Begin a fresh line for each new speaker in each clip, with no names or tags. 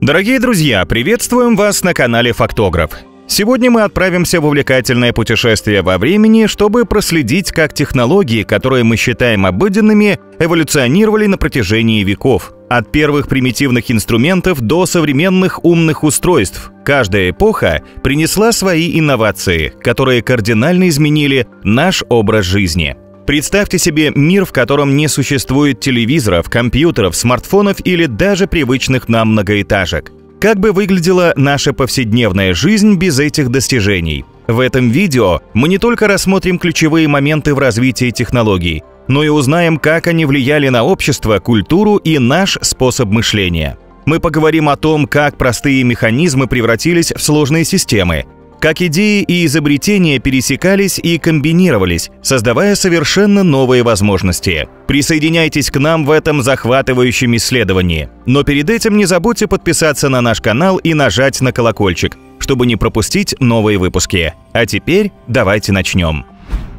Дорогие друзья, приветствуем вас на канале Фактограф. Сегодня мы отправимся в увлекательное путешествие во времени, чтобы проследить, как технологии, которые мы считаем обыденными, эволюционировали на протяжении веков. От первых примитивных инструментов до современных умных устройств. Каждая эпоха принесла свои инновации, которые кардинально изменили наш образ жизни. Представьте себе мир, в котором не существует телевизоров, компьютеров, смартфонов или даже привычных нам многоэтажек. Как бы выглядела наша повседневная жизнь без этих достижений? В этом видео мы не только рассмотрим ключевые моменты в развитии технологий, но и узнаем, как они влияли на общество, культуру и наш способ мышления. Мы поговорим о том, как простые механизмы превратились в сложные системы, как идеи и изобретения пересекались и комбинировались, создавая совершенно новые возможности. Присоединяйтесь к нам в этом захватывающем исследовании. Но перед этим не забудьте подписаться на наш канал и нажать на колокольчик, чтобы не пропустить новые выпуски. А теперь давайте начнем.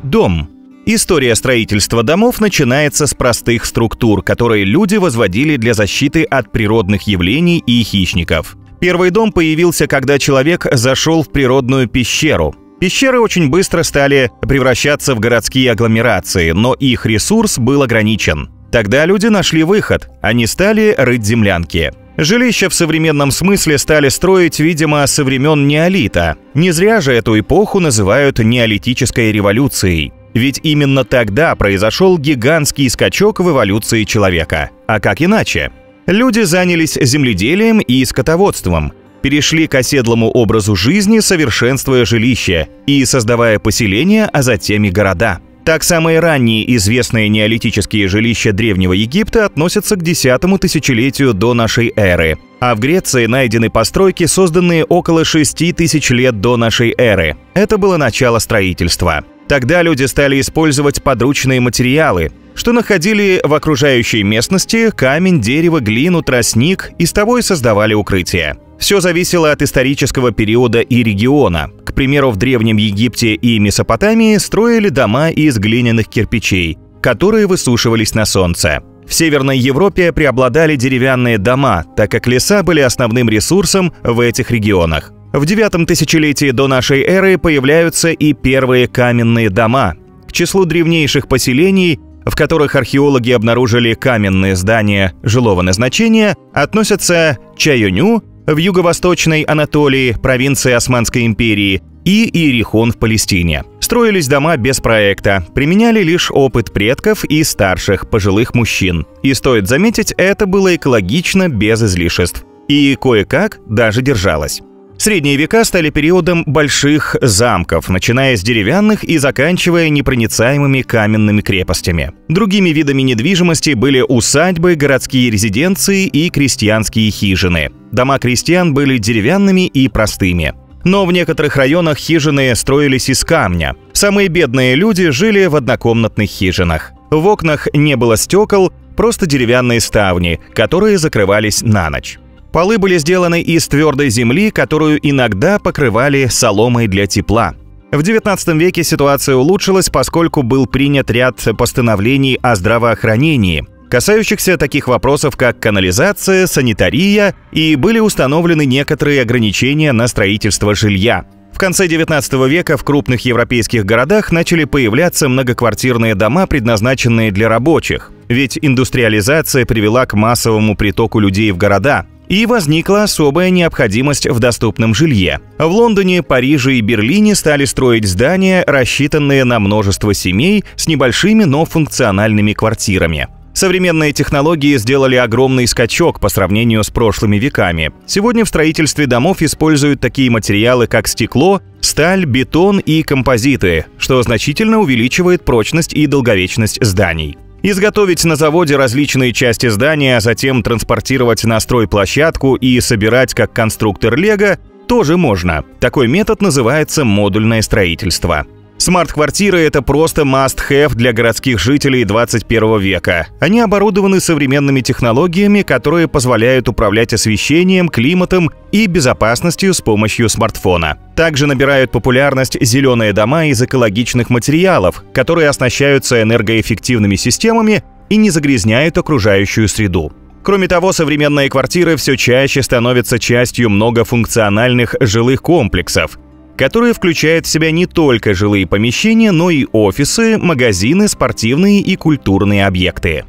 Дом. История строительства домов начинается с простых структур, которые люди возводили для защиты от природных явлений и хищников. Первый дом появился, когда человек зашел в природную пещеру. Пещеры очень быстро стали превращаться в городские агломерации, но их ресурс был ограничен. Тогда люди нашли выход, они стали рыть землянки. Жилища в современном смысле стали строить, видимо, со времен неолита. Не зря же эту эпоху называют неолитической революцией. Ведь именно тогда произошел гигантский скачок в эволюции человека. А как иначе? Люди занялись земледелием и скотоводством, перешли к оседлому образу жизни, совершенствуя жилища и создавая поселения, а затем и города. Так, самые ранние известные неолитические жилища Древнего Египта относятся к 10 тысячелетию до нашей эры, а в Греции найдены постройки, созданные около 6000 лет до нашей эры. Это было начало строительства. Тогда люди стали использовать подручные материалы, что находили в окружающей местности: камень, дерево, глину, тростник, из того и создавали укрытия. Все зависело от исторического периода и региона. К примеру, в Древнем Египте и Месопотамии строили дома из глиняных кирпичей, которые высушивались на солнце. В Северной Европе преобладали деревянные дома, так как леса были основным ресурсом в этих регионах. В 9 тысячелетии до нашей эры появляются и первые каменные дома. К числу древнейших поселений, в которых археологи обнаружили каменные здания жилого назначения, относятся Чайоню в юго-восточной Анатолии, провинции Османской империи, и Иерихон в Палестине. Строились дома без проекта, применяли лишь опыт предков и старших пожилых мужчин. И стоит заметить, это было экологично, без излишеств. И кое-как даже держалось. Средние века стали периодом больших замков, начиная с деревянных и заканчивая непроницаемыми каменными крепостями. Другими видами недвижимости были усадьбы, городские резиденции и крестьянские хижины. Дома крестьян были деревянными и простыми. Но в некоторых районах хижины строились из камня. Самые бедные люди жили в однокомнатных хижинах. В окнах не было стекол, просто деревянные ставни, которые закрывались на ночь. Полы были сделаны из твердой земли, которую иногда покрывали соломой для тепла. В XIX веке ситуация улучшилась, поскольку был принят ряд постановлений о здравоохранении, касающихся таких вопросов, как канализация, санитария, и были установлены некоторые ограничения на строительство жилья. В конце XIX века в крупных европейских городах начали появляться многоквартирные дома, предназначенные для рабочих, ведь индустриализация привела к массовому притоку людей в города. И возникла особая необходимость в доступном жилье. В Лондоне, Париже и Берлине стали строить здания, рассчитанные на множество семей с небольшими, но функциональными квартирами. Современные технологии сделали огромный скачок по сравнению с прошлыми веками. Сегодня в строительстве домов используют такие материалы, как стекло, сталь, бетон и композиты, что значительно увеличивает прочность и долговечность зданий. Изготовить на заводе различные части здания, а затем транспортировать на стройплощадку и собирать как конструктор Лего тоже можно. Такой метод называется модульное строительство. Смарт-квартиры – это просто must-have для городских жителей 21 века. Они оборудованы современными технологиями, которые позволяют управлять освещением, климатом и безопасностью с помощью смартфона. Также набирают популярность зеленые дома из экологичных материалов, которые оснащаются энергоэффективными системами и не загрязняют окружающую среду. Кроме того, современные квартиры все чаще становятся частью многофункциональных жилых комплексов, которые включают в себя не только жилые помещения, но и офисы, магазины, спортивные и культурные объекты.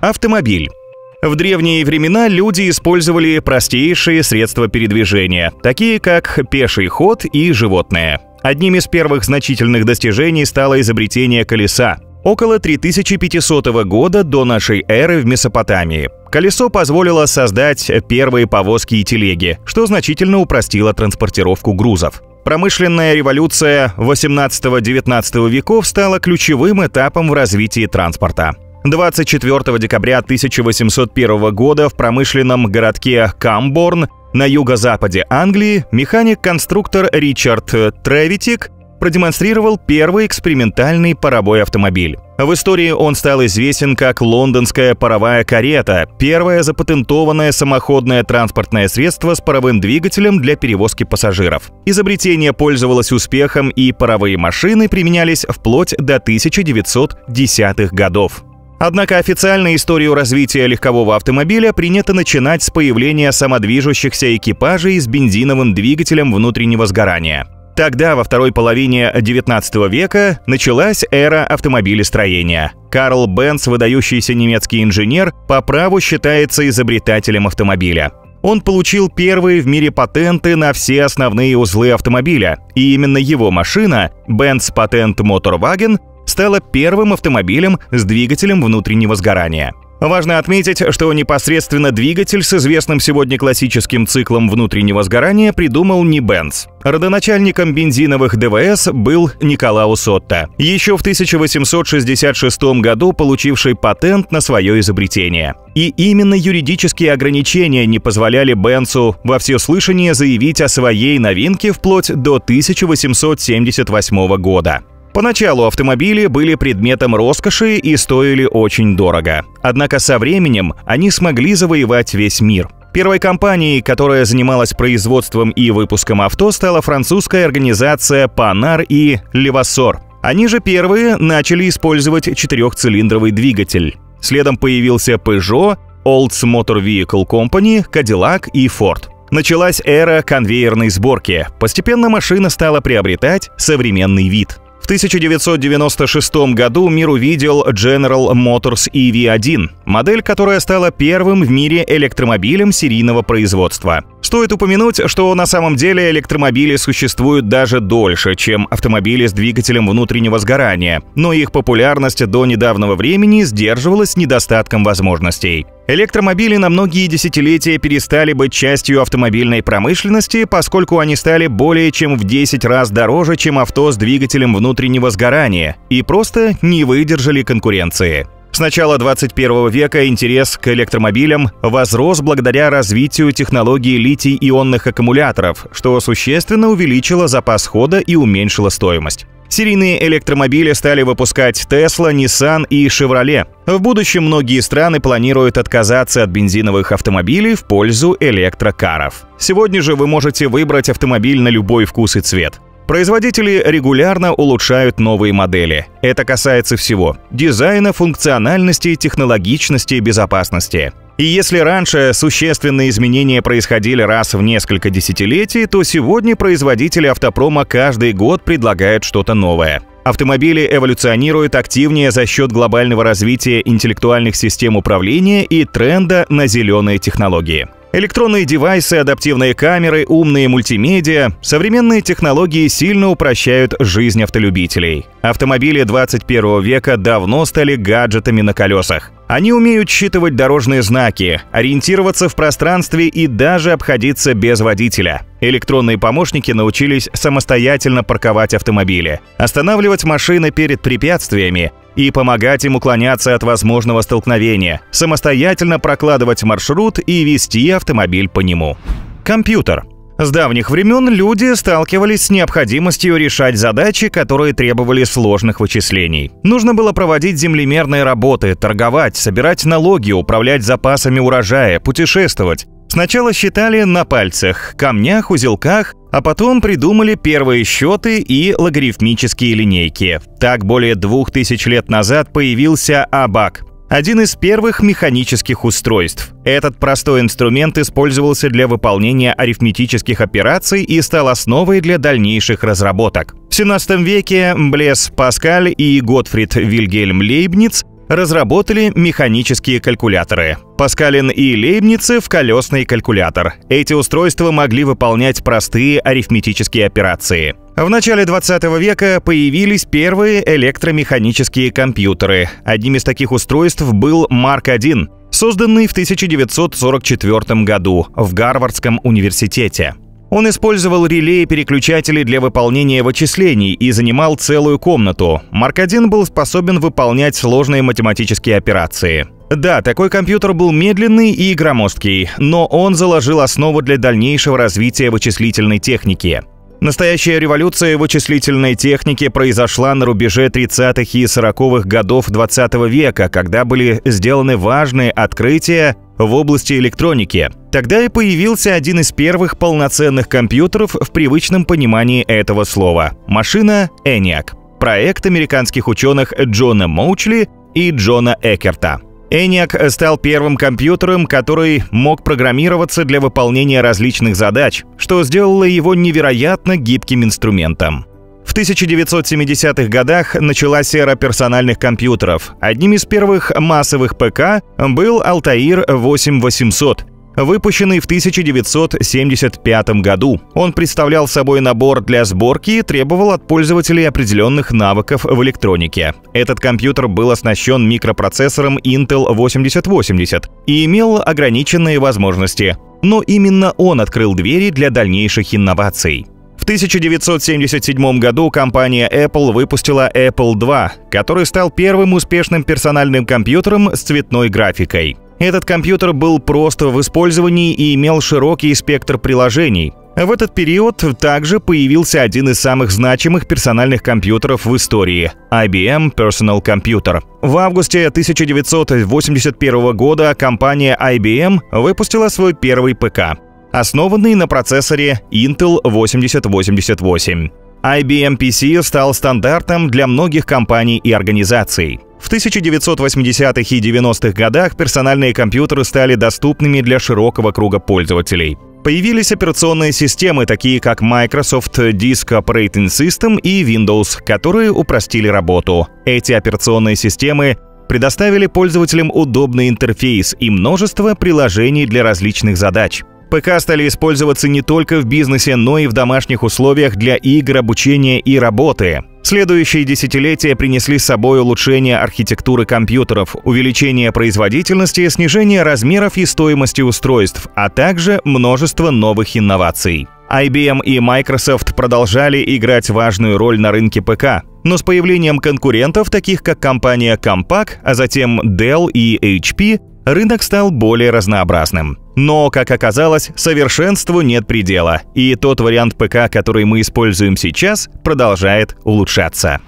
Автомобиль. В древние времена люди использовали простейшие средства передвижения, такие как пеший ход и животные. Одним из первых значительных достижений стало изобретение колеса. Около 3500 года до нашей эры в Месопотамии колесо позволило создать первые повозки и телеги, что значительно упростило транспортировку грузов. Промышленная революция 18-19 веков стала ключевым этапом в развитии транспорта. 24 декабря 1801 года в промышленном городке Камборн на юго-западе Англии механик-конструктор Ричард Тревитик продемонстрировал первый экспериментальный паровой автомобиль. В истории он стал известен как «Лондонская паровая карета», первое запатентованное самоходное транспортное средство с паровым двигателем для перевозки пассажиров. Изобретение пользовалось успехом, и паровые машины применялись вплоть до 1910-х годов. Однако официально историю развития легкового автомобиля принято начинать с появления самодвижущихся экипажей с бензиновым двигателем внутреннего сгорания. Тогда, во второй половине XIX века, началась эра автомобилестроения. Карл Бенц, выдающийся немецкий инженер, по праву считается изобретателем автомобиля. Он получил первые в мире патенты на все основные узлы автомобиля, и именно его машина, Benz Patent Motorwagen, стала первым автомобилем с двигателем внутреннего сгорания. Важно отметить, что непосредственно двигатель с известным сегодня классическим циклом внутреннего сгорания придумал не Бенц. Родоначальником бензиновых ДВС был Николаус Отто, еще в 1866 году получивший патент на свое изобретение. И именно юридические ограничения не позволяли Бенцу во всеуслышание заявить о своей новинке вплоть до 1878 года. Поначалу автомобили были предметом роскоши и стоили очень дорого. Однако со временем они смогли завоевать весь мир. Первой компанией, которая занималась производством и выпуском авто, стала французская организация Panhard и Levasseur. Они же первые начали использовать четырехцилиндровый двигатель. Следом появился Peugeot, Olds Motor Vehicle Company, Cadillac и Ford. Началась эра конвейерной сборки. Постепенно машина стала приобретать современный вид. В 1996 году мир увидел General Motors EV1, модель, которая стала первым в мире электромобилем серийного производства. Стоит упомянуть, что на самом деле электромобили существуют даже дольше, чем автомобили с двигателем внутреннего сгорания, но их популярность до недавнего времени сдерживалась недостатком возможностей. Электромобили на многие десятилетия перестали быть частью автомобильной промышленности, поскольку они стали более чем в 10 раз дороже, чем авто с двигателем внутреннего сгорания, и просто не выдержали конкуренции. С начала 21 века интерес к электромобилям возрос благодаря развитию технологии литий-ионных аккумуляторов, что существенно увеличило запас хода и уменьшило стоимость. Серийные электромобили стали выпускать Tesla, Nissan и Chevrolet. В будущем многие страны планируют отказаться от бензиновых автомобилей в пользу электрокаров. Сегодня же вы можете выбрать автомобиль на любой вкус и цвет. Производители регулярно улучшают новые модели. Это касается всего – дизайна, функциональности, технологичности, безопасности. И если раньше существенные изменения происходили раз в несколько десятилетий, то сегодня производители автопрома каждый год предлагают что-то новое. Автомобили эволюционируют активнее за счет глобального развития интеллектуальных систем управления и тренда на зеленые технологии. Электронные девайсы, адаптивные камеры, умные мультимедиа – современные технологии сильно упрощают жизнь автолюбителей. Автомобили 21 века давно стали гаджетами на колесах. Они умеют считывать дорожные знаки, ориентироваться в пространстве и даже обходиться без водителя. Электронные помощники научились самостоятельно парковать автомобили, останавливать машины перед препятствиями и помогать им уклоняться от возможного столкновения, самостоятельно прокладывать маршрут и вести автомобиль по нему. Компьютер. С давних времен люди сталкивались с необходимостью решать задачи, которые требовали сложных вычислений. Нужно было проводить землемерные работы, торговать, собирать налоги, управлять запасами урожая, путешествовать. Сначала считали на пальцах, камнях, узелках, а потом придумали первые счеты и логарифмические линейки. Так, более 2000 лет назад появился абак. один из первых механических устройств. Этот простой инструмент использовался для выполнения арифметических операций и стал основой для дальнейших разработок. В 17 веке Блез Паскаль и Готфрид Вильгельм Лейбниц разработали механические калькуляторы. Паскалин и Лейбницев — колесный калькулятор. Эти устройства могли выполнять простые арифметические операции. В начале 20 века появились первые электромеханические компьютеры. Одним из таких устройств был Марк-1, созданный в 1944 году в Гарвардском университете. Он использовал реле и переключатели для выполнения вычислений и занимал целую комнату. Марк-1 был способен выполнять сложные математические операции. Да, такой компьютер был медленный и громоздкий, но он заложил основу для дальнейшего развития вычислительной техники. Настоящая революция вычислительной техники произошла на рубеже 30-х и 40-х годов 20 века, когда были сделаны важные открытия в области электроники. Тогда и появился один из первых полноценных компьютеров в привычном понимании этого слова – машина ENIAC, проект американских ученых Джона Моучли и Джона Экерта. ENIAC стал первым компьютером, который мог программироваться для выполнения различных задач, что сделало его невероятно гибким инструментом. В 1970-х годах началась эра персональных компьютеров. Одним из первых массовых ПК был Altair 8800, выпущенный в 1975 году. Он представлял собой набор для сборки и требовал от пользователей определенных навыков в электронике. Этот компьютер был оснащен микропроцессором Intel 8080 и имел ограниченные возможности. Но именно он открыл двери для дальнейших инноваций. В 1977 году компания Apple выпустила Apple II, который стал первым успешным персональным компьютером с цветной графикой. Этот компьютер был прост в использовании и имел широкий спектр приложений. В этот период также появился один из самых значимых персональных компьютеров в истории – IBM Personal Computer. В августе 1981 года компания IBM выпустила свой первый ПК, основанный на процессоре Intel 8088. IBM PC стал стандартом для многих компаний и организаций. В 1980-х и 90-х годах персональные компьютеры стали доступными для широкого круга пользователей. Появились операционные системы, такие как Microsoft Disk Operating System и Windows, которые упростили работу. Эти операционные системы предоставили пользователям удобный интерфейс и множество приложений для различных задач. ПК стали использоваться не только в бизнесе, но и в домашних условиях для игр, обучения и работы. Следующие десятилетия принесли с собой улучшение архитектуры компьютеров, увеличение производительности, снижение размеров и стоимости устройств, а также множество новых инноваций. IBM и Microsoft продолжали играть важную роль на рынке ПК, но с появлением конкурентов, таких как компания Compaq, а затем Dell и HP, рынок стал более разнообразным. Но, как оказалось, совершенству нет предела, и тот вариант ПК, который мы используем сейчас, продолжает улучшаться.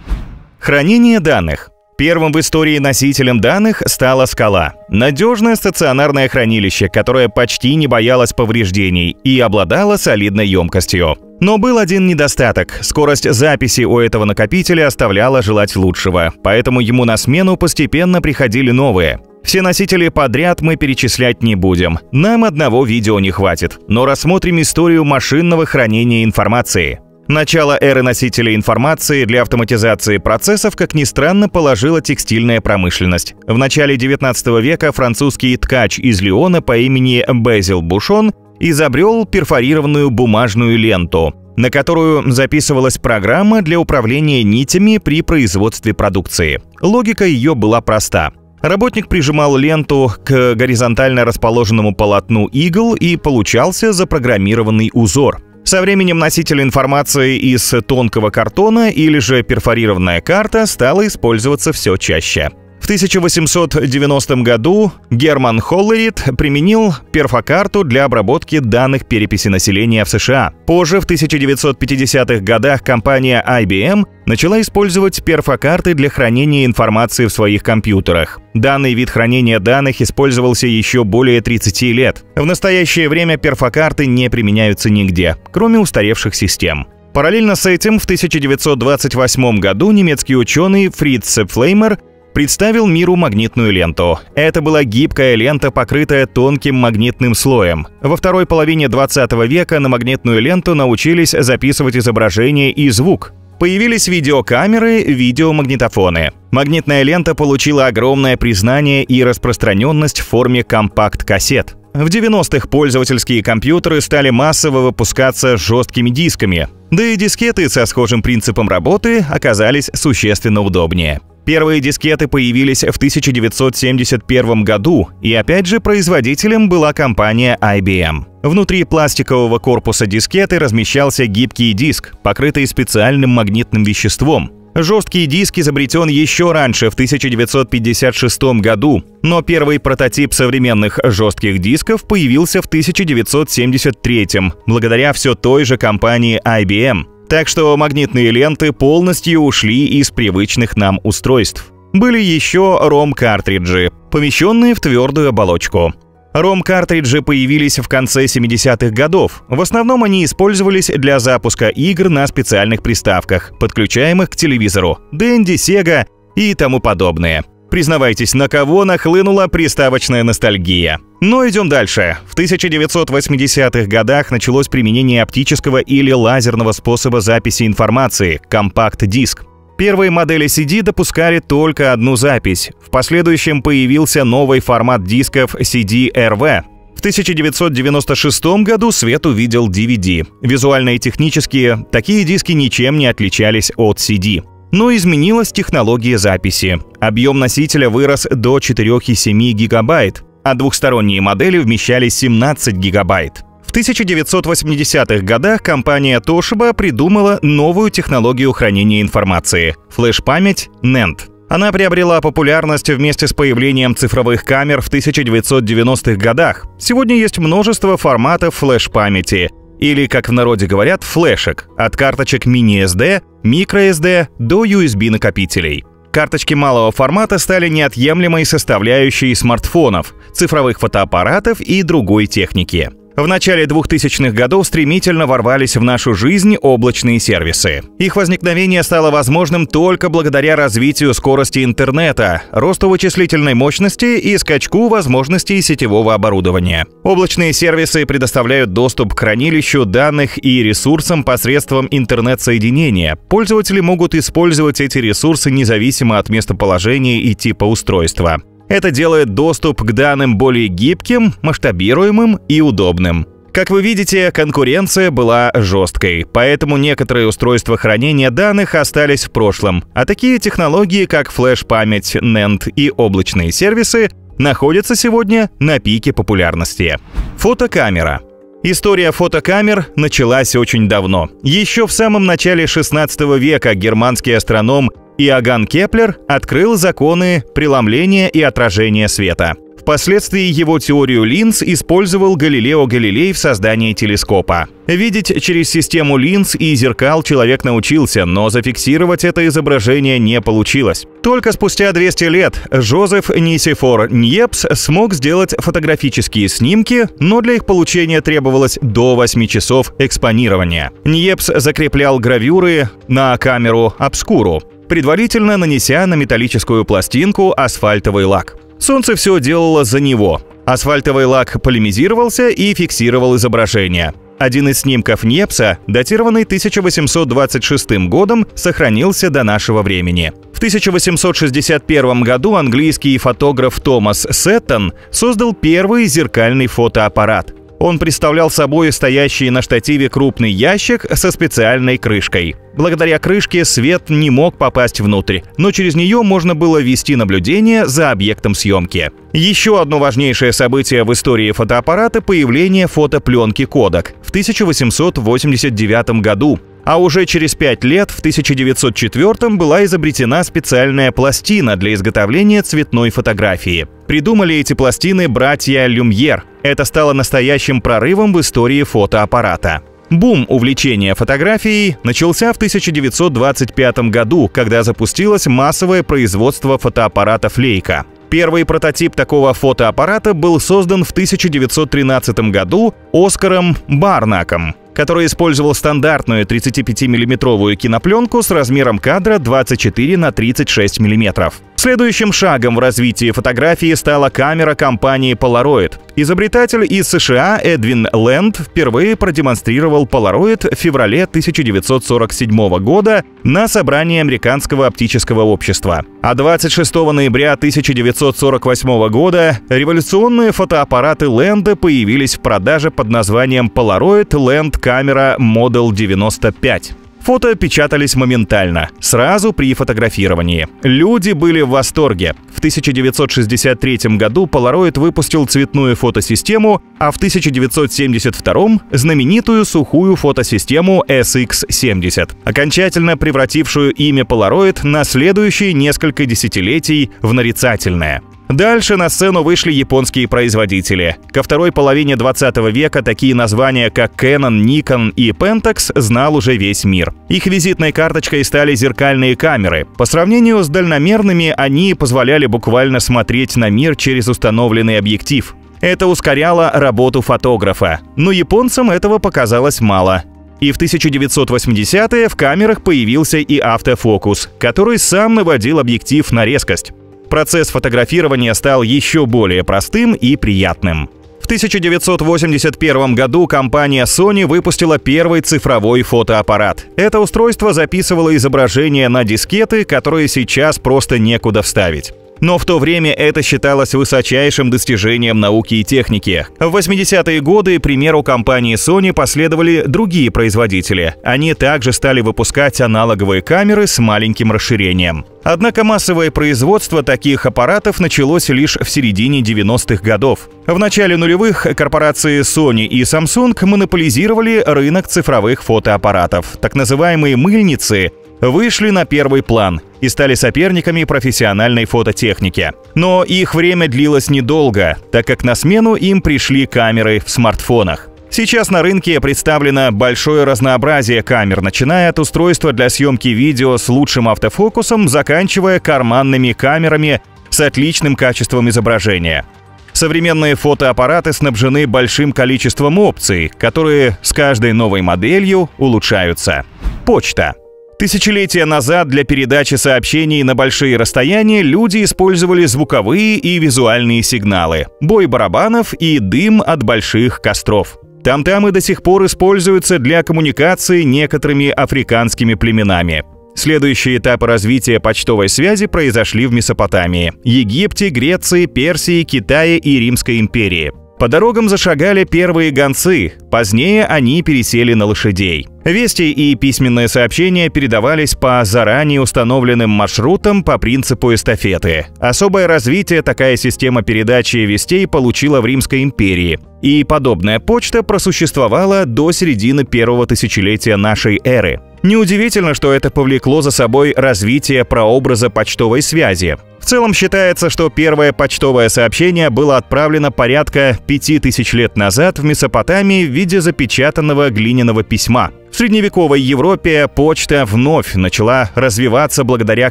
Хранение данных. Первым в истории носителем данных стала скала. Надежное стационарное хранилище, которое почти не боялось повреждений и обладало солидной емкостью. Но был один недостаток. Скорость записи у этого накопителя оставляла желать лучшего, поэтому ему на смену постепенно приходили новые. Все носители подряд мы перечислять не будем. Нам одного видео не хватит. Но рассмотрим историю машинного хранения информации. Начало эры носителей информации для автоматизации процессов, как ни странно, положила текстильная промышленность. В начале 19 века французский ткач из Лиона по имени Безил Бушон изобрел перфорированную бумажную ленту, на которую записывалась программа для управления нитями при производстве продукции. Логика ее была проста. Работник прижимал ленту к горизонтально расположенному полотну игл и получался запрограммированный узор. Со временем носитель информации из тонкого картона или же перфорированная карта стала использоваться все чаще. В 1890 году Герман Холлерит применил перфокарту для обработки данных переписи населения в США. Позже, в 1950-х годах, компания IBM начала использовать перфокарты для хранения информации в своих компьютерах. Данный вид хранения данных использовался еще более 30 лет. В настоящее время перфокарты не применяются нигде, кроме устаревших систем. Параллельно с этим в 1928 году немецкий ученый Фриц Пфлеймер представил миру магнитную ленту. Это была гибкая лента, покрытая тонким магнитным слоем. Во второй половине 20 века на магнитную ленту научились записывать изображение и звук. Появились видеокамеры, видеомагнитофоны. Магнитная лента получила огромное признание и распространенность в форме компакт-кассет. В 90-х пользовательские компьютеры стали массово выпускаться с жесткими дисками, да и дискеты со схожим принципом работы оказались существенно удобнее. Первые дискеты появились в 1971 году, и опять же производителем была компания IBM. Внутри пластикового корпуса дискеты размещался гибкий диск, покрытый специальным магнитным веществом. Жесткий диск изобретен еще раньше, в 1956 году, но первый прототип современных жестких дисков появился в 1973, благодаря все той же компании IBM. Так что магнитные ленты полностью ушли из привычных нам устройств. Были еще ROM-картриджи, помещенные в твердую оболочку. ROM-картриджи появились в конце 70-х годов. В основном они использовались для запуска игр на специальных приставках, подключаемых к телевизору, Dendy, Sega и тому подобное. Признавайтесь, на кого нахлынула приставочная ностальгия. Но идем дальше. В 1980-х годах началось применение оптического или лазерного способа записи информации – компакт-диск. Первые модели CD допускали только одну запись. В последующем появился новый формат дисков CD-RV. В 1996 году свет увидел DVD. Визуально и технически такие диски ничем не отличались от CD. Но изменилась технология записи. Объем носителя вырос до 4,7 гигабайт, а двухсторонние модели вмещали 17 гигабайт. В 1980-х годах компания Toshiba придумала новую технологию хранения информации – флеш-память NAND. Она приобрела популярность вместе с появлением цифровых камер в 1990-х годах. Сегодня есть множество форматов флеш-памяти, или, как в народе говорят, флешек, от карточек mini-SD, microSD до USB-накопителей. Карточки малого формата стали неотъемлемой составляющей смартфонов, цифровых фотоаппаратов и другой техники. В начале 2000-х годов стремительно ворвались в нашу жизнь облачные сервисы. Их возникновение стало возможным только благодаря развитию скорости интернета, росту вычислительной мощности и скачку возможностей сетевого оборудования. Облачные сервисы предоставляют доступ к хранилищу данных и ресурсам посредством интернет-соединения. Пользователи могут использовать эти ресурсы независимо от местоположения и типа устройства. Это делает доступ к данным более гибким, масштабируемым и удобным. Как вы видите, конкуренция была жесткой, поэтому некоторые устройства хранения данных остались в прошлом, а такие технологии, как флеш-память, NAND и облачные сервисы, находятся сегодня на пике популярности. Фотокамера. История фотокамер началась очень давно. Еще в самом начале 16 века германский астроном Иоганн Кеплер открыл законы преломления и отражения света. Впоследствии его теорию линз использовал Галилео Галилей в создании телескопа. Видеть через систему линз и зеркал человек научился, но зафиксировать это изображение не получилось. Только спустя 200 лет Жозеф Нисифор Ньепс смог сделать фотографические снимки, но для их получения требовалось до 8 часов экспонирования. Ньепс закреплял гравюры на камеру обскуру, предварительно нанеся на металлическую пластинку асфальтовый лак. Солнце все делало за него. Асфальтовый лак полимизировался и фиксировал изображение. Один из снимков Ньепса, датированный 1826 годом, сохранился до нашего времени. В 1861 году английский фотограф Томас Сеттон создал первый зеркальный фотоаппарат. Он представлял собой стоящий на штативе крупный ящик со специальной крышкой. Благодаря крышке свет не мог попасть внутрь, но через нее можно было вести наблюдение за объектом съемки. Еще одно важнейшее событие в истории фотоаппарата – появление фотопленки Kodak в 1889 году. А уже через 5 лет, в 1904 была изобретена специальная пластина для изготовления цветной фотографии. Придумали эти пластины братья Люмьер. Это стало настоящим прорывом в истории фотоаппарата. Бум увлечения фотографией начался в 1925 году, когда запустилось массовое производство фотоаппаратов Leica. Первый прототип такого фотоаппарата был создан в 1913 году Оскаром Барнаком, который использовал стандартную 35-миллиметровую кинопленку с размером кадра 24 на 36 мм. Следующим шагом в развитии фотографии стала камера компании Polaroid. Изобретатель из США Эдвин Лэнд впервые продемонстрировал Polaroid в феврале 1947 года на собрании Американского оптического общества. А 26 ноября 1948 года революционные фотоаппараты Лэнда появились в продаже под названием Polaroid Land Camera Model 95. Фото печатались моментально, сразу при фотографировании. Люди были в восторге. В 1963 году Polaroid выпустил цветную фотосистему, а в 1972 — знаменитую сухую фотосистему SX70, окончательно превратившую имя Polaroid на следующие несколько десятилетий в нарицательное. Дальше на сцену вышли японские производители. Ко второй половине 20 века такие названия, как Canon, Nikon и Pentax, знал уже весь мир. Их визитной карточкой стали зеркальные камеры. По сравнению с дальномерными, они позволяли буквально смотреть на мир через установленный объектив. Это ускоряло работу фотографа. Но японцам этого показалось мало. И в 1980-е в камерах появился и автофокус, который сам наводил объектив на резкость. Процесс фотографирования стал еще более простым и приятным. В 1981 году компания Sony выпустила первый цифровой фотоаппарат. Это устройство записывало изображения на дискеты, которые сейчас просто некуда вставить. Но в то время это считалось высочайшим достижением науки и техники. В 80-е годы примеру компании Sony последовали другие производители. Они также стали выпускать аналоговые камеры с маленьким расширением. Однако массовое производство таких аппаратов началось лишь в середине 90-х годов. В начале нулевых корпорации Sony и Samsung монополизировали рынок цифровых фотоаппаратов. Так называемые «мыльницы» вышли на первый план и стали соперниками профессиональной фототехники. Но их время длилось недолго, так как на смену им пришли камеры в смартфонах. Сейчас на рынке представлено большое разнообразие камер, начиная от устройства для съемки видео с лучшим автофокусом, заканчивая карманными камерами с отличным качеством изображения. Современные фотоаппараты снабжены большим количеством опций, которые с каждой новой моделью улучшаются. Почта. Тысячелетия назад для передачи сообщений на большие расстояния люди использовали звуковые и визуальные сигналы, бой барабанов и дым от больших костров. Там-тамы до сих пор используются для коммуникации некоторыми африканскими племенами. Следующие этапы развития почтовой связи произошли в Месопотамии, Египте, Греции, Персии, Китае и Римской империи. По дорогам зашагали первые гонцы, позднее они пересели на лошадей. Вести и письменные сообщения передавались по заранее установленным маршрутам по принципу эстафеты. Особое развитие такая система передачи вестей получила в Римской империи. И подобная почта просуществовала до середины первого тысячелетия нашей эры. Неудивительно, что это повлекло за собой развитие прообраза почтовой связи. В целом считается, что первое почтовое сообщение было отправлено порядка 5000 лет назад в Месопотамии в виде запечатанного глиняного письма. В средневековой Европе почта вновь начала развиваться благодаря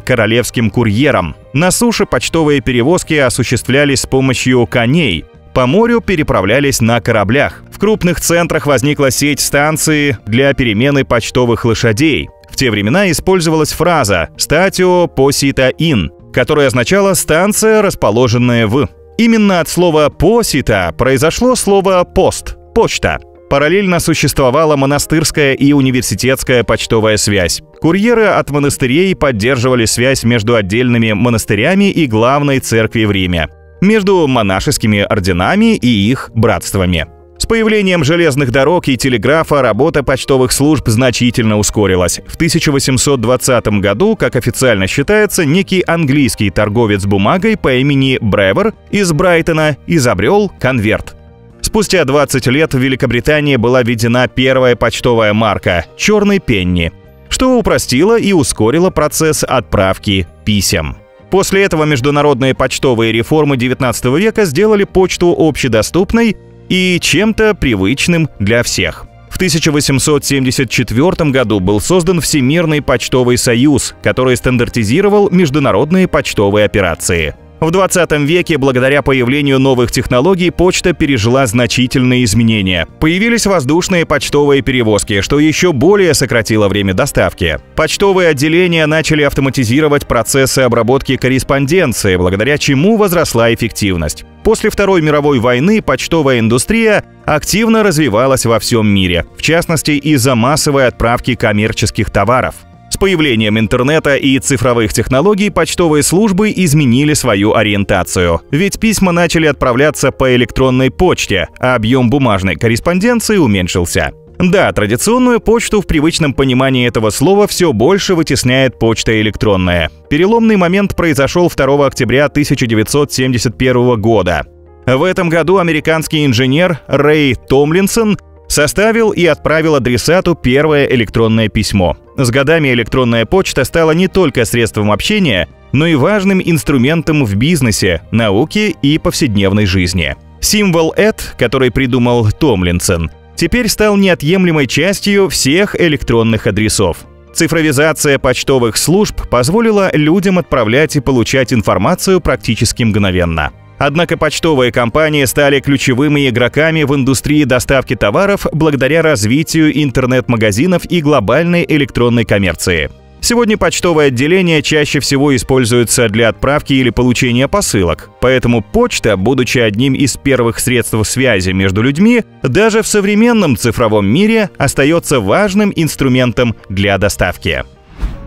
королевским курьерам. На суше почтовые перевозки осуществлялись с помощью коней. По морю переправлялись на кораблях. В крупных центрах возникла сеть станций для перемены почтовых лошадей. В те времена использовалась фраза «statio posita in», которая означала «станция, расположенная в». Именно от слова «posita» произошло слово «пост» – «почта». Параллельно существовала монастырская и университетская почтовая связь. Курьеры от монастырей поддерживали связь между отдельными монастырями и главной церкви в Риме, между монашескими орденами и их братствами. С появлением железных дорог и телеграфа работа почтовых служб значительно ускорилась. В 1820 году, как официально считается, некий английский торговец бумагой по имени Бревер из Брайтона изобрел конверт. Спустя 20 лет в Великобритании была введена первая почтовая марка – «Черный пенни», что упростило и ускорило процесс отправки писем. После этого международные почтовые реформы XIX века сделали почту общедоступной и чем-то привычным для всех. В 1874 году был создан Всемирный почтовый союз, который стандартизировал международные почтовые операции. В 20 веке, благодаря появлению новых технологий, почта пережила значительные изменения. Появились воздушные почтовые перевозки, что еще более сократило время доставки. Почтовые отделения начали автоматизировать процессы обработки корреспонденции, благодаря чему возросла эффективность. После Второй мировой войны почтовая индустрия активно развивалась во всем мире, в частности из-за массовой отправки коммерческих товаров. С появлением интернета и цифровых технологий почтовые службы изменили свою ориентацию. Ведь письма начали отправляться по электронной почте, а объем бумажной корреспонденции уменьшился. Да, традиционную почту в привычном понимании этого слова все больше вытесняет почта электронная. Переломный момент произошел 2 октября 1971 года. В этом году американский инженер Рэй Томлинсон составил и отправил адресату первое электронное письмо. С годами электронная почта стала не только средством общения, но и важным инструментом в бизнесе, науке и повседневной жизни. Символ «@», который придумал Томлинсон, теперь стал неотъемлемой частью всех электронных адресов. Цифровизация почтовых служб позволила людям отправлять и получать информацию практически мгновенно. Однако почтовые компании стали ключевыми игроками в индустрии доставки товаров благодаря развитию интернет-магазинов и глобальной электронной коммерции. Сегодня почтовые отделения чаще всего используются для отправки или получения посылок, поэтому почта, будучи одним из первых средств связи между людьми, даже в современном цифровом мире остается важным инструментом для доставки.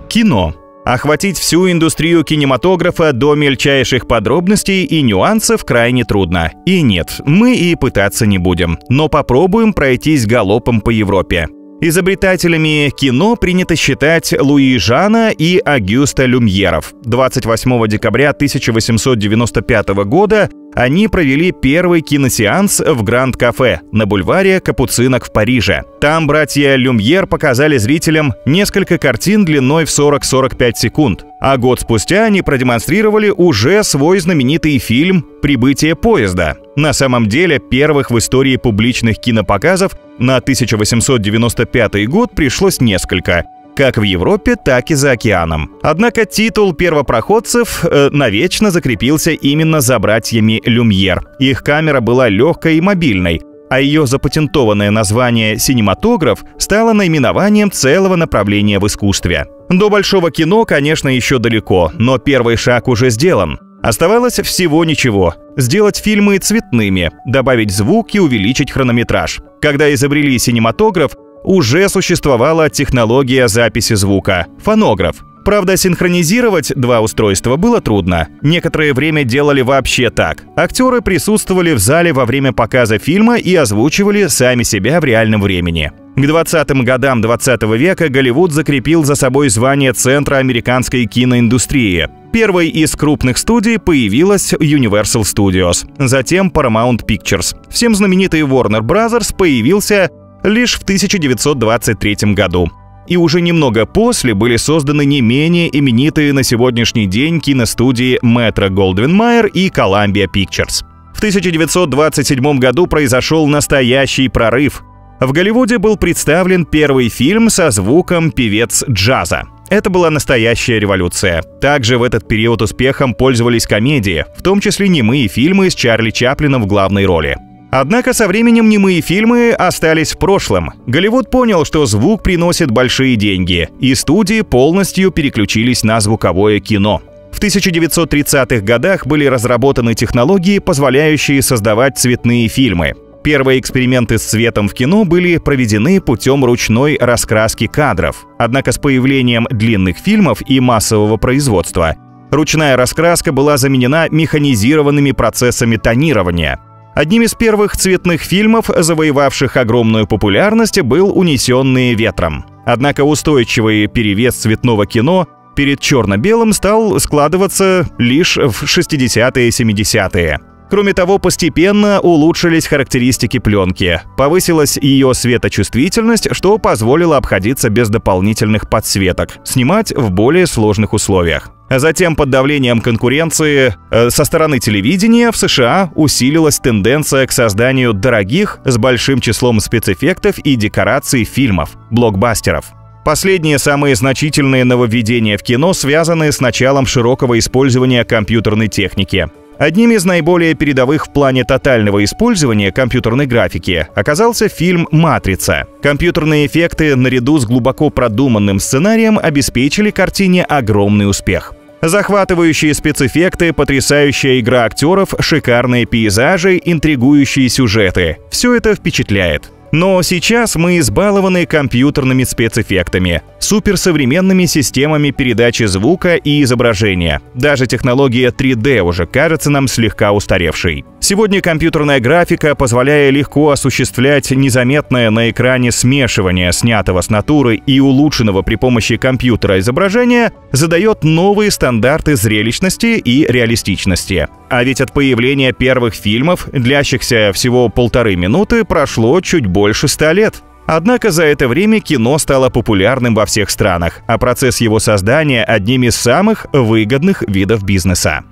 Кино. Охватить всю индустрию кинематографа до мельчайших подробностей и нюансов крайне трудно. И нет, мы и пытаться не будем, но попробуем пройтись галопом по Европе. Изобретателями кино принято считать Луи Жана и Огюста Люмьеров. 28 декабря 1895 года они провели первый киносеанс в Гранд-кафе на бульваре Капуцинок в Париже. Там братья Люмьер показали зрителям несколько картин длиной в 40-45 секунд. А год спустя они продемонстрировали уже свой знаменитый фильм «Прибытие поезда». На самом деле, первых в истории публичных кинопоказов на 1895 год пришлось несколько, как в Европе, так и за океаном. Однако титул первопроходцев навечно закрепился именно за братьями Люмьер. Их камера была легкой и мобильной, а ее запатентованное название «синематограф» стало наименованием целого направления в искусстве. До большого кино, конечно, еще далеко, но первый шаг уже сделан. Оставалось всего ничего – сделать фильмы цветными, добавить звук и увеличить хронометраж. Когда изобрели синематограф, уже существовала технология записи звука – фонограф. Правда, синхронизировать два устройства было трудно. Некоторое время делали вообще так. Актеры присутствовали в зале во время показа фильма и озвучивали сами себя в реальном времени. К 20-м годам 20 века Голливуд закрепил за собой звание центра американской киноиндустрии. Первой из крупных студий появилась Universal Studios, затем Paramount Pictures. Всем знаменитый Warner Bros. Появился лишь в 1923 году. И уже немного после были созданы не менее именитые на сегодняшний день киностудии Metro-Goldwyn-Mayer и Columbia Pictures. В 1927 году произошел настоящий прорыв. В Голливуде был представлен первый фильм со звуком «Певец джаза». Это была настоящая революция. Также в этот период успехом пользовались комедии, в том числе немые фильмы с Чарли Чаплином в главной роли. Однако со временем немые фильмы остались в прошлом. Голливуд понял, что звук приносит большие деньги, и студии полностью переключились на звуковое кино. В 1930-х годах были разработаны технологии, позволяющие создавать цветные фильмы. Первые эксперименты с цветом в кино были проведены путем ручной раскраски кадров. Однако с появлением длинных фильмов и массового производства ручная раскраска была заменена механизированными процессами тонирования. Одним из первых цветных фильмов, завоевавших огромную популярность, был «Унесенные ветром». Однако устойчивый перевес цветного кино перед черно-белым стал складываться лишь в 60-е и 70-е. Кроме того, постепенно улучшились характеристики пленки, повысилась ее светочувствительность, что позволило обходиться без дополнительных подсветок, снимать в более сложных условиях. А затем под давлением конкуренции со стороны телевидения в США усилилась тенденция к созданию дорогих с большим числом спецэффектов и декораций фильмов, блокбастеров. Последние самые значительные нововведения в кино связаны с началом широкого использования компьютерной техники. Одним из наиболее передовых в плане тотального использования компьютерной графики оказался фильм «Матрица». Компьютерные эффекты наряду с глубоко продуманным сценарием обеспечили картине огромный успех. Захватывающие спецэффекты, потрясающая игра актеров, шикарные пейзажи, интригующие сюжеты – все это впечатляет. Но сейчас мы избалованы компьютерными спецэффектами, суперсовременными системами передачи звука и изображения. Даже технология 3D уже кажется нам слегка устаревшей. Сегодня компьютерная графика, позволяя легко осуществлять незаметное на экране смешивание снятого с натуры и улучшенного при помощи компьютера изображения, задает новые стандарты зрелищности и реалистичности. А ведь от появления первых фильмов, длящихся всего 1,5 минуты, прошло чуть больше 100 лет. Однако за это время кино стало популярным во всех странах, а процесс его создания – одним из самых выгодных видов бизнеса.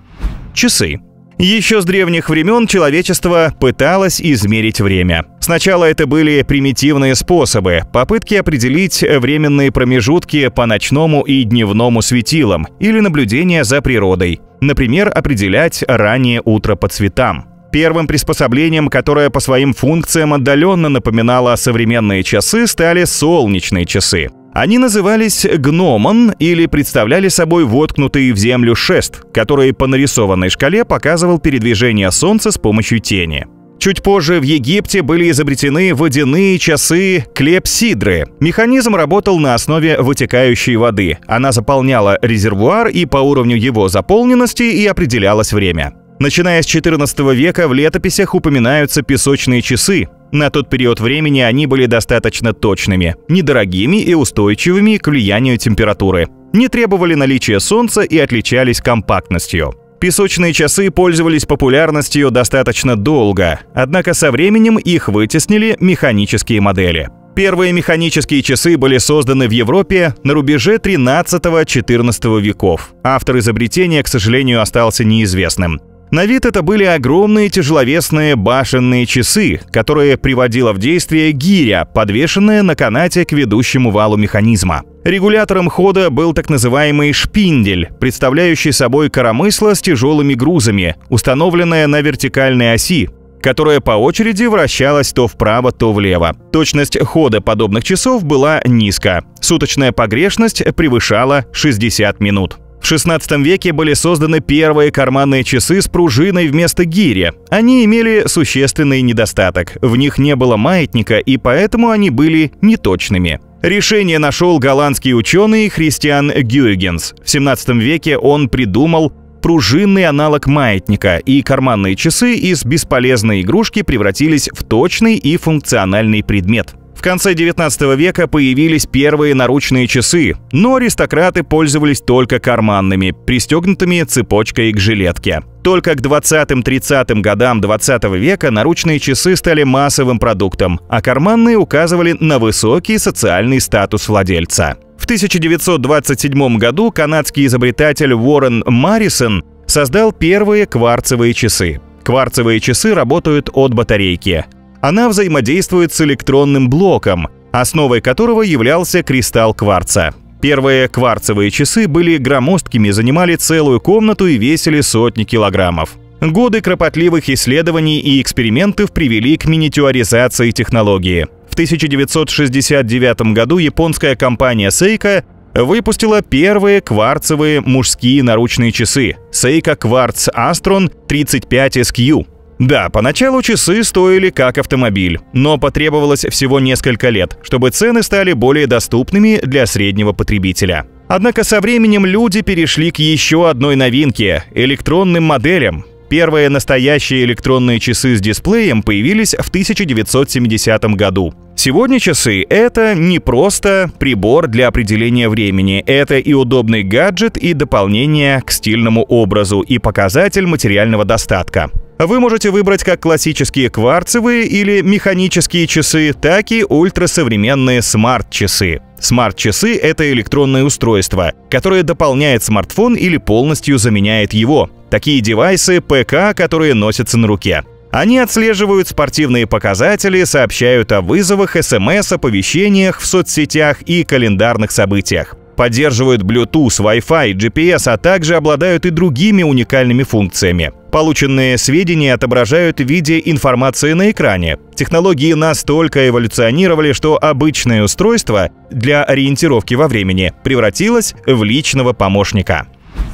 Часы. Еще с древних времен человечество пыталось измерить время. Сначала это были примитивные способы, попытки определить временные промежутки по ночному и дневному светилам или наблюдения за природой. Например, определять раннее утро по цветам. Первым приспособлением, которое по своим функциям отдаленно напоминало современные часы, стали солнечные часы. Они назывались гномон или представляли собой воткнутый в землю шест, который по нарисованной шкале показывал передвижение Солнца с помощью тени. Чуть позже в Египте были изобретены водяные часы клепсидры. Механизм работал на основе вытекающей воды. Она заполняла резервуар, и по уровню его заполненности и определялось время. Начиная с XIV века в летописях упоминаются песочные часы. На тот период времени они были достаточно точными, недорогими и устойчивыми к влиянию температуры, не требовали наличия солнца и отличались компактностью. Песочные часы пользовались популярностью достаточно долго, однако со временем их вытеснили механические модели. Первые механические часы были созданы в Европе на рубеже XIII-XIV веков. Автор изобретения, к сожалению, остался неизвестным. На вид это были огромные тяжеловесные башенные часы, которые приводила в действие гиря, подвешенная на канате к ведущему валу механизма. Регулятором хода был так называемый шпиндель, представляющий собой коромысло с тяжелыми грузами, установленное на вертикальной оси, которая по очереди вращалась то вправо, то влево. Точность хода подобных часов была низка. Суточная погрешность превышала 60 минут. В XVI веке были созданы первые карманные часы с пружиной вместо гиря. Они имели существенный недостаток. В них не было маятника, и поэтому они были неточными. Решение нашел голландский ученый Христиан Гюйгенс. В XVII веке он придумал пружинный аналог маятника, и карманные часы из бесполезной игрушки превратились в точный и функциональный предмет. В конце XIX века появились первые наручные часы, но аристократы пользовались только карманными, пристегнутыми цепочкой к жилетке. Только к 20-30 годам XX века наручные часы стали массовым продуктом, а карманные указывали на высокий социальный статус владельца. В 1927 году канадский изобретатель Уоррен Маррисон создал первые кварцевые часы. Кварцевые часы работают от батарейки. Она взаимодействует с электронным блоком, основой которого являлся кристалл кварца. Первые кварцевые часы были громоздкими, занимали целую комнату и весили сотни килограммов. Годы кропотливых исследований и экспериментов привели к миниатюризации технологии. В 1969 году японская компания Seiko выпустила первые кварцевые мужские наручные часы Seiko Quartz Astron 35 SQ. Да, поначалу часы стоили как автомобиль, но потребовалось всего несколько лет, чтобы цены стали более доступными для среднего потребителя. Однако со временем люди перешли к еще одной новинке – электронным моделям. Первые настоящие электронные часы с дисплеем появились в 1970 году. Сегодня часы – это не просто прибор для определения времени, это и удобный гаджет, и дополнение к стильному образу, и показатель материального достатка. Вы можете выбрать как классические кварцевые или механические часы, так и ультрасовременные смарт-часы. Смарт-часы – это электронное устройство, которое дополняет смартфон или полностью заменяет его. Такие девайсы – ПК, которые носятся на руке. Они отслеживают спортивные показатели, сообщают о вызовах, СМС, оповещениях в соцсетях и календарных событиях. Поддерживают Bluetooth, Wi-Fi, GPS, а также обладают и другими уникальными функциями. Полученные сведения отображают в виде информации на экране. Технологии настолько эволюционировали, что обычное устройство для ориентировки во времени превратилось в личного помощника.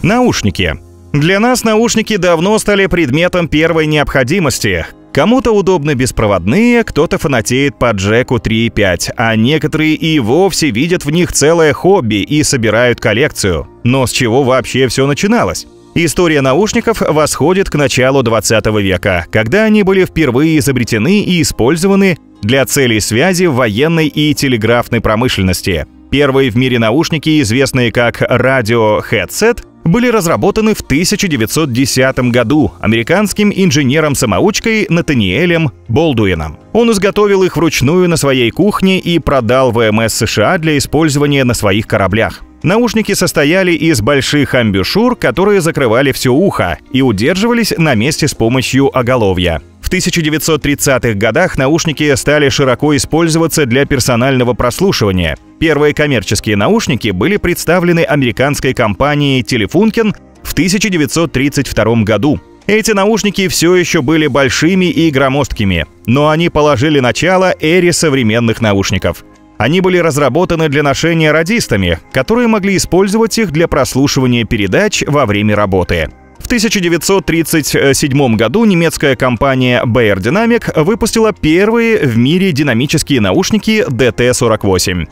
Наушники. Для нас наушники давно стали предметом первой необходимости. Кому-то удобны беспроводные, кто-то фанатеет по джеку 3.5, а некоторые и вовсе видят в них целое хобби и собирают коллекцию. Но с чего вообще все начиналось? История наушников восходит к началу 20 века, когда они были впервые изобретены и использованы для целей связи в военной и телеграфной промышленности. Первые в мире наушники, известные как радио-хедсет, были разработаны в 1910 году американским инженером-самоучкой Натаниэлем Болдуином. Он изготовил их вручную на своей кухне и продал ВМС США для использования на своих кораблях. Наушники состояли из больших амбушюр, которые закрывали все ухо и удерживались на месте с помощью оголовья. В 1930-х годах наушники стали широко использоваться для персонального прослушивания. Первые коммерческие наушники были представлены американской компанией Telefunken в 1932 году. Эти наушники все еще были большими и громоздкими, но они положили начало эре современных наушников. Они были разработаны для ношения радистами, которые могли использовать их для прослушивания передач во время работы. В 1937 году немецкая компания Beyerdynamic выпустила первые в мире динамические наушники DT48.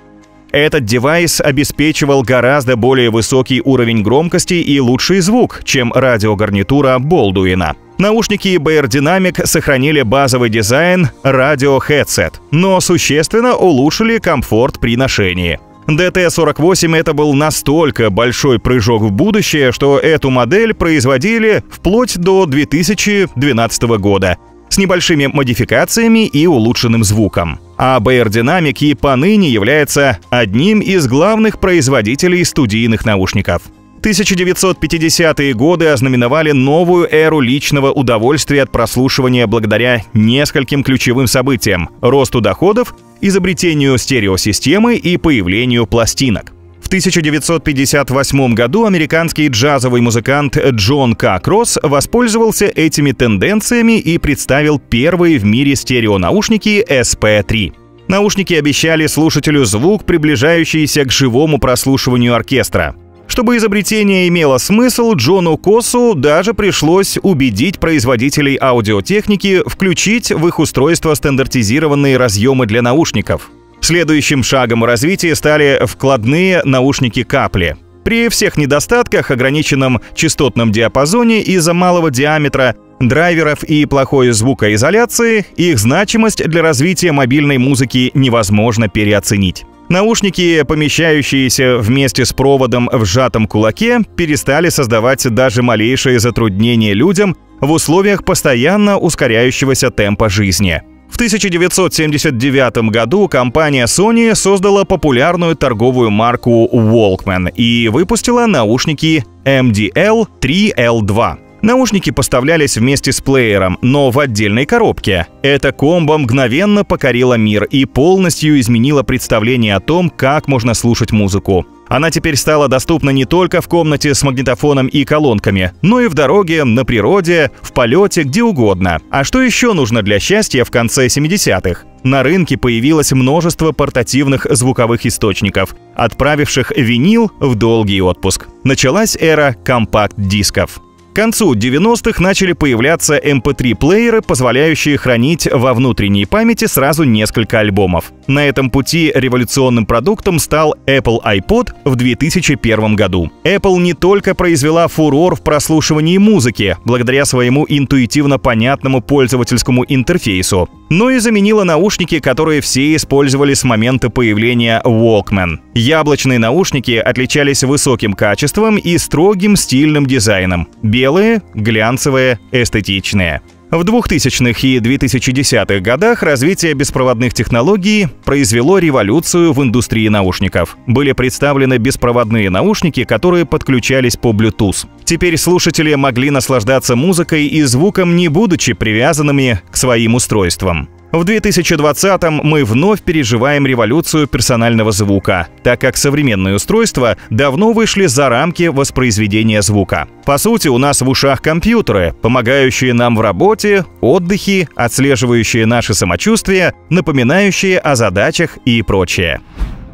Этот девайс обеспечивал гораздо более высокий уровень громкости и лучший звук, чем радиогарнитура Болдуина. Наушники Beyerdynamic сохранили базовый дизайн радио-хедсет, но существенно улучшили комфорт при ношении. DT48 — это был настолько большой прыжок в будущее, что эту модель производили вплоть до 2012 года с небольшими модификациями и улучшенным звуком. А Beyerdynamic и поныне является одним из главных производителей студийных наушников. 1950-е годы ознаменовали новую эру личного удовольствия от прослушивания благодаря нескольким ключевым событиям – росту доходов, изобретению стереосистемы и появлению пластинок. В 1958 году американский джазовый музыкант Джон К. Кросс воспользовался этими тенденциями и представил первые в мире стереонаушники SP3. Наушники обещали слушателю звук, приближающийся к живому прослушиванию оркестра. Чтобы изобретение имело смысл, Джону Коссу даже пришлось убедить производителей аудиотехники включить в их устройство стандартизированные разъемы для наушников. Следующим шагом развития стали вкладные наушники-капли. При всех недостатках, ограниченном частотном диапазоне из-за малого диаметра драйверов и плохой звукоизоляции, их значимость для развития мобильной музыки невозможно переоценить. Наушники, помещающиеся вместе с проводом в сжатом кулаке, перестали создавать даже малейшие затруднения людям в условиях постоянно ускоряющегося темпа жизни. В 1979 году компания Sony создала популярную торговую марку Walkman и выпустила наушники MDL-3L2. Наушники поставлялись вместе с плеером, но в отдельной коробке. Эта комбо мгновенно покорила мир и полностью изменила представление о том, как можно слушать музыку. Она теперь стала доступна не только в комнате с магнитофоном и колонками, но и в дороге, на природе, в полете, где угодно. А что еще нужно для счастья в конце 70-х? На рынке появилось множество портативных звуковых источников, отправивших винил в долгий отпуск. Началась эра компакт-дисков. К концу 90-х начали появляться MP3-плееры, позволяющие хранить во внутренней памяти сразу несколько альбомов. На этом пути революционным продуктом стал Apple iPod в 2001 году. Apple не только произвела фурор в прослушивании музыки, благодаря своему интуитивно понятному пользовательскому интерфейсу, но и заменила наушники, которые все использовали с момента появления Walkman. Яблочные наушники отличались высоким качеством и строгим стильным дизайном. Белые, глянцевые, эстетичные. В 2000-х и 2010-х годах развитие беспроводных технологий произвело революцию в индустрии наушников. Были представлены беспроводные наушники, которые подключались по Bluetooth. Теперь слушатели могли наслаждаться музыкой и звуком, не будучи привязанными к своим устройствам. В 2020-м мы вновь переживаем революцию персонального звука, так как современные устройства давно вышли за рамки воспроизведения звука. По сути, у нас в ушах компьютеры, помогающие нам в работе, отдыхе, отслеживающие наше самочувствие, напоминающие о задачах и прочее.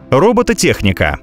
Робототехника.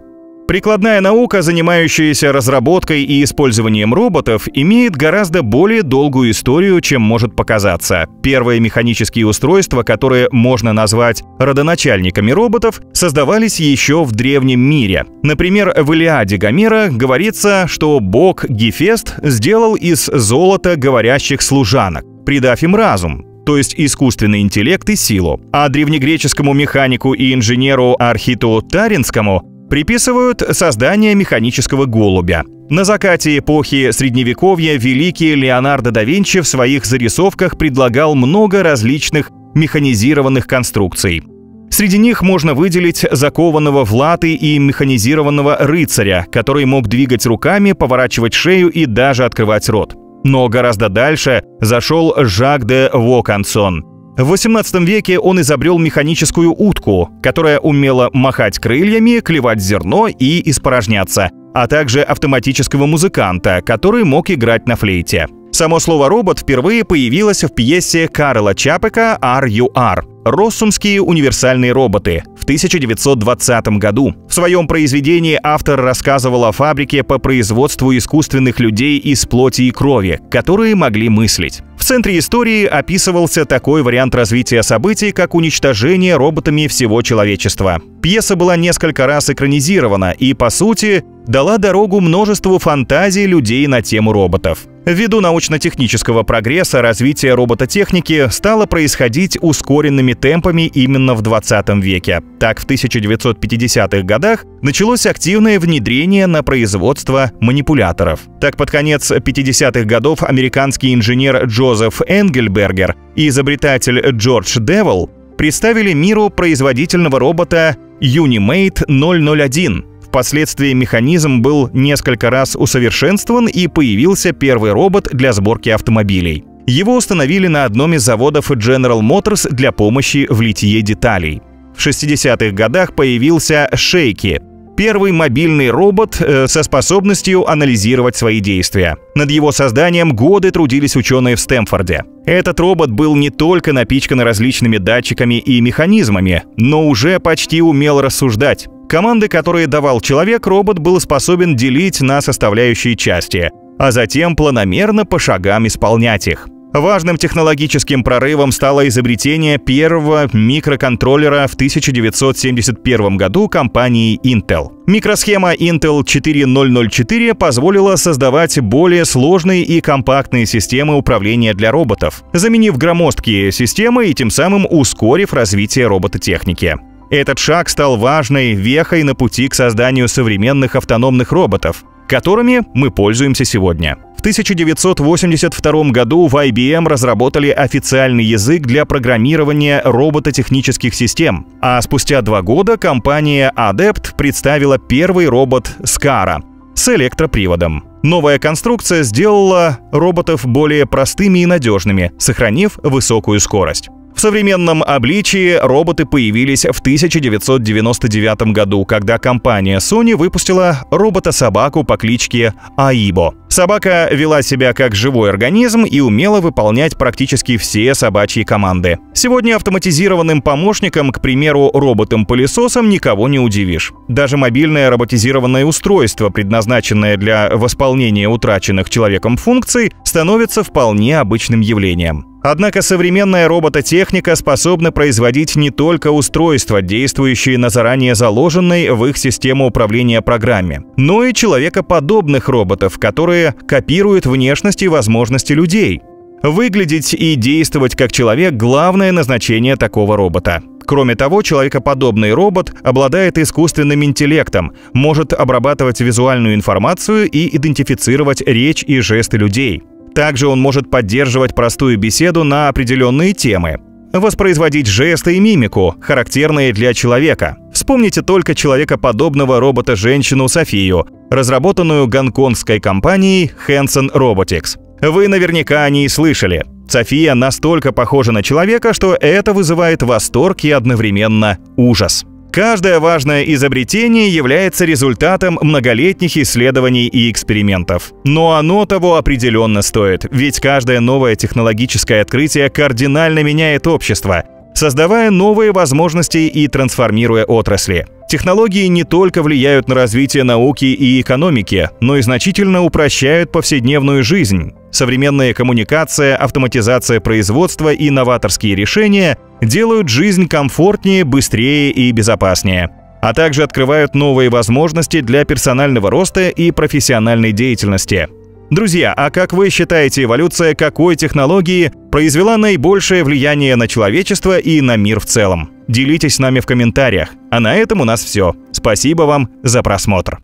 Прикладная наука, занимающаяся разработкой и использованием роботов, имеет гораздо более долгую историю, чем может показаться. Первые механические устройства, которые можно назвать родоначальниками роботов, создавались еще в древнем мире. Например, в Илиаде Гомера говорится, что бог Гефест сделал из золота говорящих служанок, придав им разум, то есть искусственный интеллект и силу. А древнегреческому механику и инженеру Архиту Таринскому приписывают создание механического голубя. На закате эпохи Средневековья великий Леонардо да Винчи в своих зарисовках предлагал много различных механизированных конструкций. Среди них можно выделить закованного в латы и механизированного рыцаря, который мог двигать руками, поворачивать шею и даже открывать рот. Но гораздо дальше зашел Жак де Вокансон. В XVIII веке он изобрел механическую утку, которая умела махать крыльями, клевать зерно и испорожняться, а также автоматического музыканта, который мог играть на флейте. Само слово «робот» впервые появилось в пьесе Карла Чапека «R.U.R.» «Россумские универсальные роботы» в 1920 году. В своем произведении автор рассказывал о фабрике по производству искусственных людей из плоти и крови, которые могли мыслить. В центре истории описывался такой вариант развития событий, как уничтожение роботами всего человечества. Пьеса была несколько раз экранизирована и, по сути, дала дорогу множеству фантазий людей на тему роботов. Ввиду научно-технического прогресса развитие робототехники стало происходить ускоренными темпами именно в 20 веке. Так, в 1950-х годах началось активное внедрение на производство манипуляторов. Так, под конец 50-х годов американский инженер Джозеф Энгельбергер и изобретатель Джордж Девилл представили миру производительного робота Unimate 001. Впоследствии механизм был несколько раз усовершенствован и появился первый робот для сборки автомобилей. Его установили на одном из заводов General Motors для помощи в литье деталей. В 60-х годах появился Шейки – первый мобильный робот со способностью анализировать свои действия. Над его созданием годы трудились ученые в Стэнфорде. Этот робот был не только напичкан различными датчиками и механизмами, но уже почти умел рассуждать. Команды, которые давал человек, робот был способен делить на составляющие части, а затем планомерно по шагам исполнять их. Важным технологическим прорывом стало изобретение первого микроконтроллера в 1971 году компанией Intel. Микросхема Intel 4004 позволила создавать более сложные и компактные системы управления для роботов, заменив громоздкие системы и тем самым ускорив развитие робототехники. Этот шаг стал важной вехой на пути к созданию современных автономных роботов, которыми мы пользуемся сегодня. В 1982 году в IBM разработали официальный язык для программирования робототехнических систем, а спустя 2 года компания Adept представила первый робот Скара с электроприводом. Новая конструкция сделала роботов более простыми и надежными, сохранив высокую скорость. В современном обличии роботы появились в 1999 году, когда компания Sony выпустила робота-собаку по кличке Аибо. Собака вела себя как живой организм и умела выполнять практически все собачьи команды. Сегодня автоматизированным помощником, к примеру, роботом-пылесосом, никого не удивишь. Даже мобильное роботизированное устройство, предназначенное для восполнения утраченных человеком функций, становится вполне обычным явлением. Однако современная робототехника способна производить не только устройства, действующие на заранее заложенной в их систему управления программе, но и человекоподобных роботов, которые копируют внешность и возможности людей. Выглядеть и действовать как человек – главное назначение такого робота. Кроме того, человекоподобный робот обладает искусственным интеллектом, может обрабатывать визуальную информацию и идентифицировать речь и жесты людей. Также он может поддерживать простую беседу на определенные темы, воспроизводить жесты и мимику, характерные для человека. Вспомните только человекоподобного робота-женщину Софию, разработанную гонконгской компанией Hanson Robotics. Вы наверняка о ней слышали. София настолько похожа на человека, что это вызывает восторг и одновременно ужас. Каждое важное изобретение является результатом многолетних исследований и экспериментов. Но оно того определенно стоит, ведь каждое новое технологическое открытие кардинально меняет общество, создавая новые возможности и трансформируя отрасли. Технологии не только влияют на развитие науки и экономики, но и значительно упрощают повседневную жизнь. Современная коммуникация, автоматизация производства и новаторские решения делают жизнь комфортнее, быстрее и безопаснее, а также открывают новые возможности для персонального роста и профессиональной деятельности. Друзья, а как вы считаете, эволюция какой технологии произвела наибольшее влияние на человечество и на мир в целом? Делитесь с нами в комментариях. А на этом у нас все. Спасибо вам за просмотр.